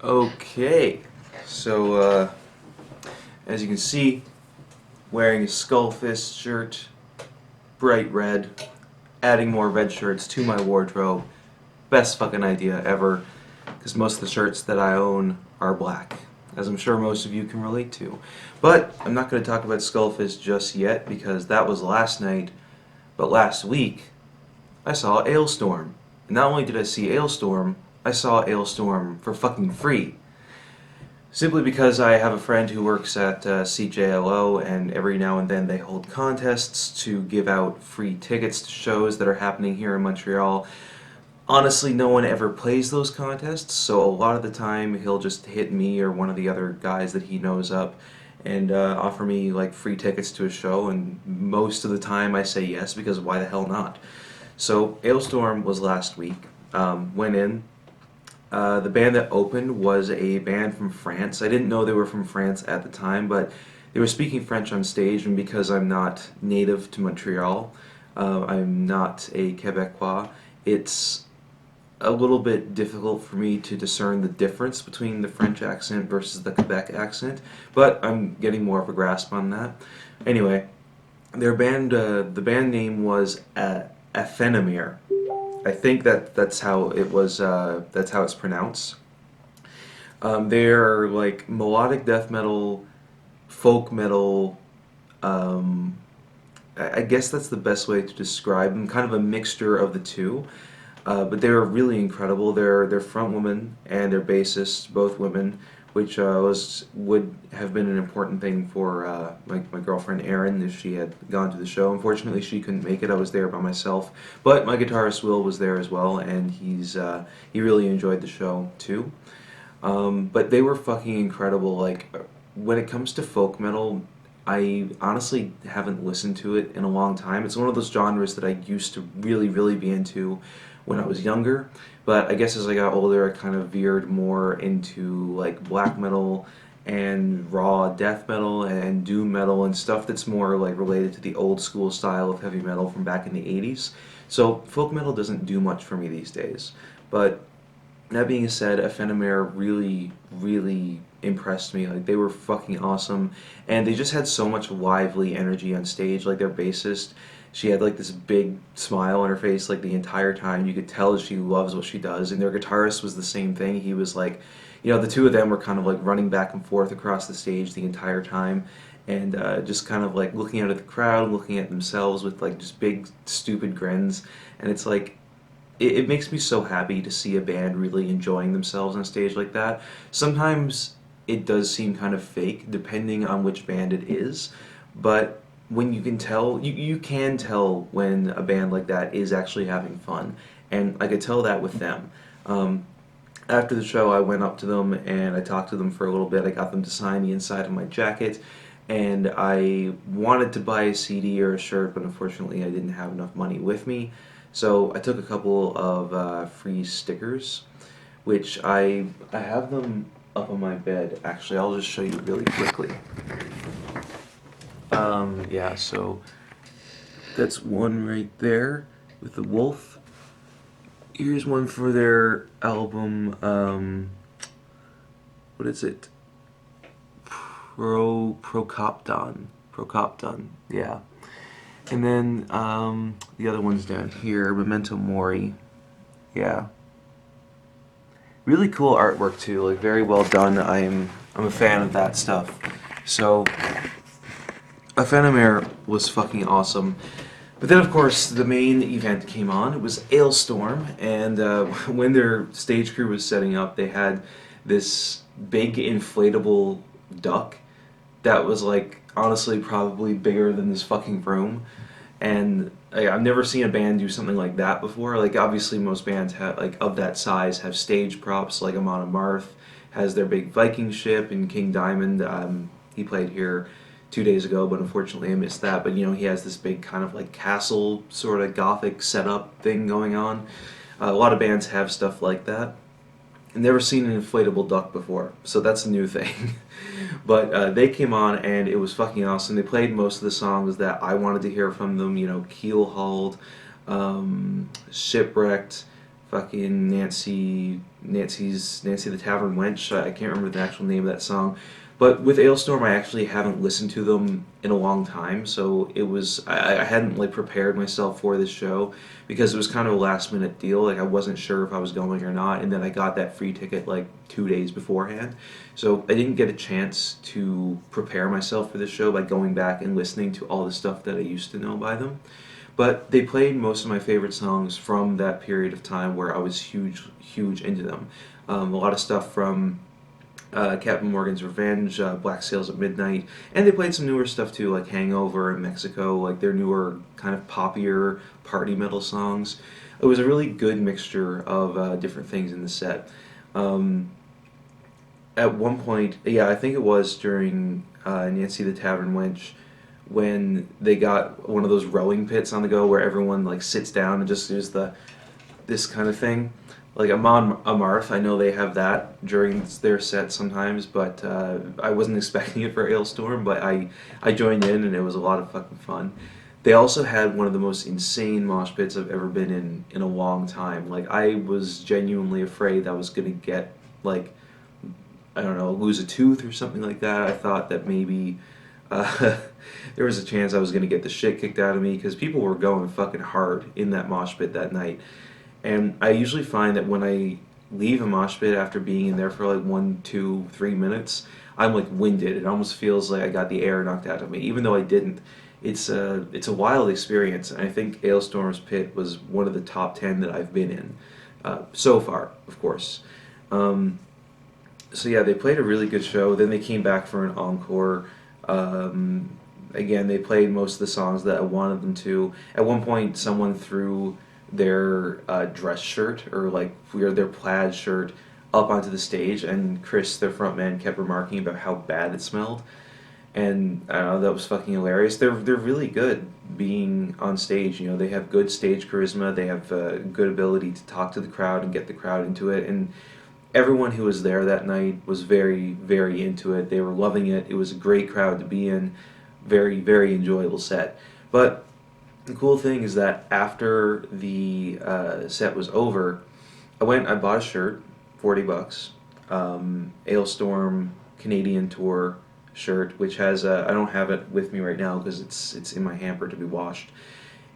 Okay, so as you can see, wearing a Skullfist shirt, bright red, adding more red shirts to my wardrobe. Best fucking idea ever, because most of the shirts that I own are black, as I'm sure most of you can relate to. But I'm not going to talk about Skullfist just yet, because that was last night, but last week I saw Alestorm. And not only did I see Alestorm, I saw Alestorm for fucking free. Simply because I have a friend who works at CJLO, and every now and then they hold contests to give out free tickets to shows that are happening here in Montreal. Honestly, no one ever plays those contests, so a lot of the time he'll just hit me or one of the other guys that he knows up and offer me like free tickets to a show, and most of the time I say yes, because why the hell not? So Ailstorm was last week. Went in. The band that opened was a band from France. I didn't know they were from France at the time, but they were speaking French on stage, and because I'm not native to Montreal, I'm not a Quebecois, it's a little bit difficult for me to discern the difference between the French accent versus the Quebec accent, but I'm getting more of a grasp on that. Anyway, the band name was Ephenomere. I think that's how it was. That's how it's pronounced. They're like melodic death metal, folk metal. Um, I guess that's the best way to describe them. Kind of a mixture of the two. But they were really incredible. Their front woman and their bassist, both women, which would have been an important thing for my girlfriend Erin if she had gone to the show. Unfortunately, she couldn't make it. I was there by myself, but my guitarist Will was there as well, and he really enjoyed the show too. But they were fucking incredible. Like when it comes to folk metal, I honestly haven't listened to it in a long time. It's one of those genres that I used to really be into when I was younger, but I guess as I got older, I kind of veered more into like black metal and raw death metal and doom metal and stuff that's more like related to the old school style of heavy metal from back in the 80s. So folk metal doesn't do much for me these days. But that being said, Ephenomere really impressed me. Like they were fucking awesome, and they just had so much lively energy on stage. Like their bassist, she had like this big smile on her face like the entire time. You could tell she loves what she does. And their guitarist was the same thing. He was like, the two of them were kind of like running back and forth across the stage the entire time, and just kind of like looking out at the crowd, looking at themselves with like just big stupid grins. And it's like it makes me so happy to see a band really enjoying themselves on stage like that. Sometimes it does seem kind of fake depending on which band it is, but when you can tell when a band like that is actually having fun, and I could tell that with them. After the show, I went up to them and I talked to them for a little bit. I got them to sign the inside of my jacket, and I wanted to buy a CD or a shirt, but unfortunately I didn't have enough money with me. So I took a couple of free stickers, which I have them up on my bed. Actually, I'll just show you really quickly. Yeah, so that's one right there with the wolf. Here's one for their album, what is it? Procopton, yeah. And then the other one's down here, Memento Mori. Yeah. Really cool artwork too, like very well done. I'm a fan of that stuff. So Ephenomere was fucking awesome. But then, of course, the main event came on. It was Alestorm, and when their stage crew was setting up, they had this big inflatable duck that was like honestly probably bigger than this fucking room. And I've never seen a band do something like that before. Like obviously most bands have like of that size have stage props. Like Amon Amarth has their big Viking ship, and King Diamond. He played here 2 days ago, but unfortunately I missed that. But he has this big kind of like castle sort of gothic setup thing going on. A lot of bands have stuff like that. I've never seen an inflatable duck before, so that's a new thing. But they came on and it was fucking awesome. They played most of the songs that I wanted to hear from them. Keelhauled, Shipwrecked, fucking Nancy Nancy the Tavern Wench. I can't remember the actual name of that song. But with Alestorm, I actually haven't listened to them in a long time, so I hadn't like prepared myself for this show because it was kind of a last minute deal. Like I wasn't sure if I was going or not, and then I got that free ticket like 2 days beforehand, so I didn't get a chance to prepare myself for this show by going back and listening to all the stuff that I used to know by them. But they played most of my favorite songs from that period of time where I was huge into them. A lot of stuff from Captain Morgan's Revenge, Black Sails at Midnight, and they played some newer stuff too, like Hangover and Mexico, like their newer kind of poppier party metal songs. It was a really good mixture of different things in the set. Um, at one point, yeah, I think it was during Nancy the Tavern Wench, when they got one of those rowing pits on the go where everyone like sits down and just does this kind of thing. Like Amon Amarth, I know they have that during their set sometimes, but I wasn't expecting it for Ailstorm, but I joined in and it was a lot of fucking fun. They also had one of the most insane mosh pits I've ever been in a long time. Like I was genuinely afraid I was gonna get like I don't know lose a tooth or something like that. I thought that maybe uh, there was a chance I was gonna get the shit kicked out of me because people were going fucking hard in that mosh pit that night. And I usually find that when I leave a mosh pit after being in there for like 1, 2, 3 minutes, I'm like winded. It almost feels like I got the air knocked out of me, even though I didn't. It's a wild experience, and I think Ailstorm's pit was one of the top 10 that I've been in so far, of course. Um, so yeah, they played a really good show. Then they came back for an encore. Again, they played most of the songs that I wanted them to. At one point, someone threw their dress shirt or like their plaid shirt up onto the stage, and Chris, their front man, kept remarking about how bad it smelled, and I don't know, that was fucking hilarious. They're really good being on stage. You know, they have good stage charisma. They have good ability to talk to the crowd and get the crowd into it, and everyone who was there that night was very into it. They were loving it. It was a great crowd to be in. Very enjoyable set. But the cool thing is that after the set was over, I bought a shirt, $40, Ailstorm Canadian Tour shirt, which has I don't have it with me right now because it's in my hamper to be washed.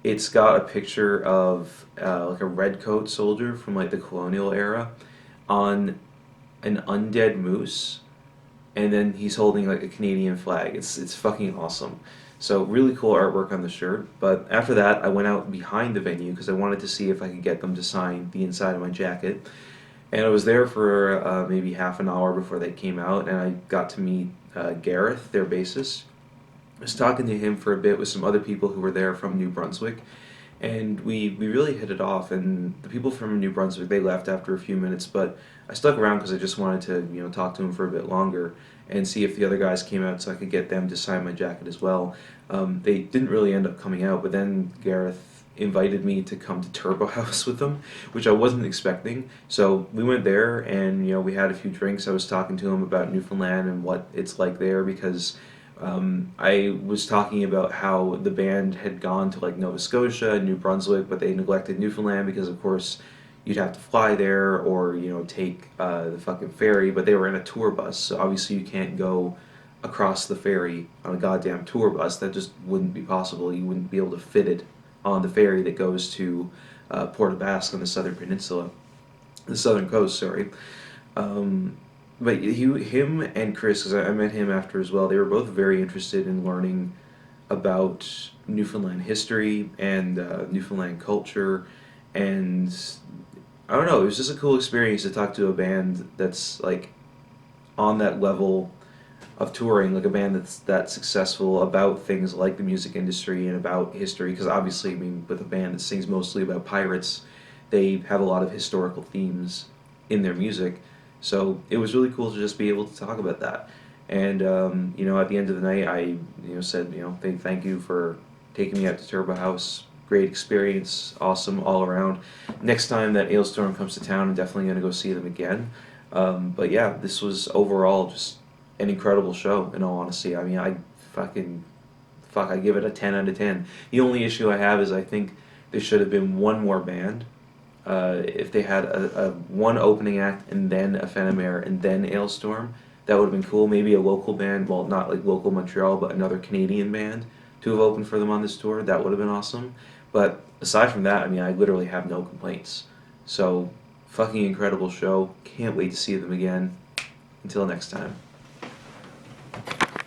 It's got a picture of like a redcoat soldier from like the colonial era on an undead moose, and then he's holding like a Canadian flag. It's fucking awesome. So really cool artwork on the shirt. But after that, I went out behind the venue because I wanted to see if I could get them to sign the inside of my jacket. And I was there for maybe half an hour before they came out, and I got to meet Gareth, their bassist. I was talking to him for a bit with some other people who were there from New Brunswick, and we really hit it off. And the people from New Brunswick, they left after a few minutes, but I stuck around because I just wanted to talk to him for a bit longer and see if the other guys came out so I could get them to sign my jacket as well. They didn't really end up coming out, but then Gareth invited me to come to Turbo House with them, which I wasn't expecting. So we went there, and we had a few drinks. I was talking to him about Newfoundland and what it's like there because I was talking about how the band had gone to like Nova Scotia and New Brunswick, but they neglected Newfoundland because, of course, you'd have to fly there or take the fucking ferry. But they were in a tour bus, so obviously you can't go across the ferry on a goddamn tour bus. That just wouldn't be possible. You wouldn't be able to fit it on the ferry that goes to Port aux Basques on the southern peninsula, the southern coast. Sorry. But him and Chris, because I met him after as well, they were both very interested in learning about Newfoundland history and Newfoundland culture, and I don't know, it was just a cool experience to talk to a band that's like on that level of touring, like a band that's that successful about things like the music industry and about history, because obviously, I mean, with a band that sings mostly about pirates, they have a lot of historical themes in their music. So it was really cool to just be able to talk about that. And at the end of the night, I said thank you for taking me out to Turbo House. Great experience, awesome all around. Next time that Ailstorm comes to town, I'm definitely going to go see them again. But yeah, this was overall just an incredible show. In all honesty, I mean, I give it a 10 out of 10. The only issue I have is I think there should have been one more band if they had a one opening act and then Ephemerer and then Alestorm, that would have been cool. Maybe a local band, well, not like local Montreal, but another Canadian band to have opened for them on this tour. That would have been awesome. But aside from that, I mean, I literally have no complaints. So, fucking incredible show. Can't wait to see them again. Until next time.